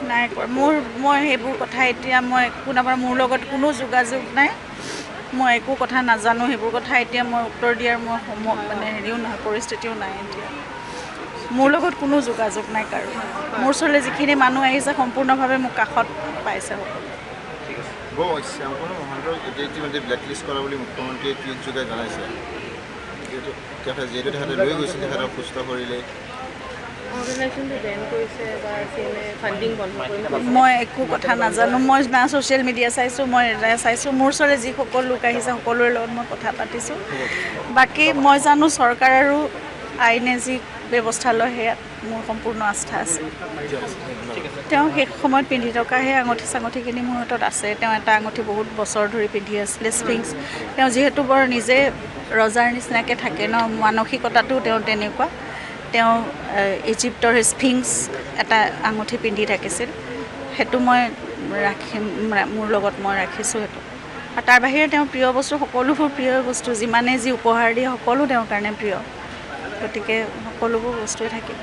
নাই মই সেইবোৰ কথা এতিয়া মই একো নাপাওঁ মোৰ লগত কোনো যোগাযোগ নাই মই একো কথা নাজানো সেইবোৰ কথা এতিয়া মই উত্তৰ দিয়াৰ মই মানে হেৰিও নহয় পৰিস্থিতিও নাই এতিয়া মোৰ লগত কোনো যোগাযোগ নাই কাৰো মোৰ ওচৰলৈ যিখিনি মানুহ আহিছে সম্পূৰ্ণভাৱে মোক কাষত পাইছে শ্যামকৰণৰ মহন্তৰ ইতিমধ্যে ব্লেকলিষ্ট কৰা বুলি মুখ্যমন্ত্ৰীয়ে টুইট যোগে জনাইছে যিহেতু তেখেতে লৈ গৈছিল তেখেতক সুস্থ কৰিলে মই একো কথা নাজানো মই না ছ'চিয়েল মিডিয়া চাইছোঁ মই চাইছোঁ মোৰ ওচৰলৈ যিসকল লোক আহিছে সকলোৰে লগত মই কথা পাতিছোঁ বাকী মই জানো চৰকাৰ আৰু আইনে যি ব্যৱস্থা লয় সেয়াত মোৰ সম্পূৰ্ণ আস্থা আছে তেওঁ শেষ সময়ত পিন্ধি থকা সেই আঙুঠি চাঙুঠিখিনি মোৰ হাতত আছে তেওঁ এটা আঙুঠি বহুত বছৰ ধৰি পিন্ধি আছিলে স্ফিংছ তেওঁ যিহেতু বৰ নিজে ৰজাৰ নিচিনাকৈ থাকে ন মানসিকতাটো তেওঁ তেনেকুৱা তেওঁ ইজিপ্তৰ স্ফিংছ এটা আঙুঠি পিন্ধি থাকিছিল সেইটো মই ৰাখিম মোৰ লগত মই ৰাখিছোঁ সেইটো আৰু তাৰ বাহিৰে তেওঁৰ প্ৰিয় বস্তু সকলোবোৰ প্ৰিয় বস্তু যিমানে যি উপহাৰ দিয়ে সকলো তেওঁৰ কাৰণে প্ৰিয় গতিকে সকলোবোৰ বস্তুৱে থাকিব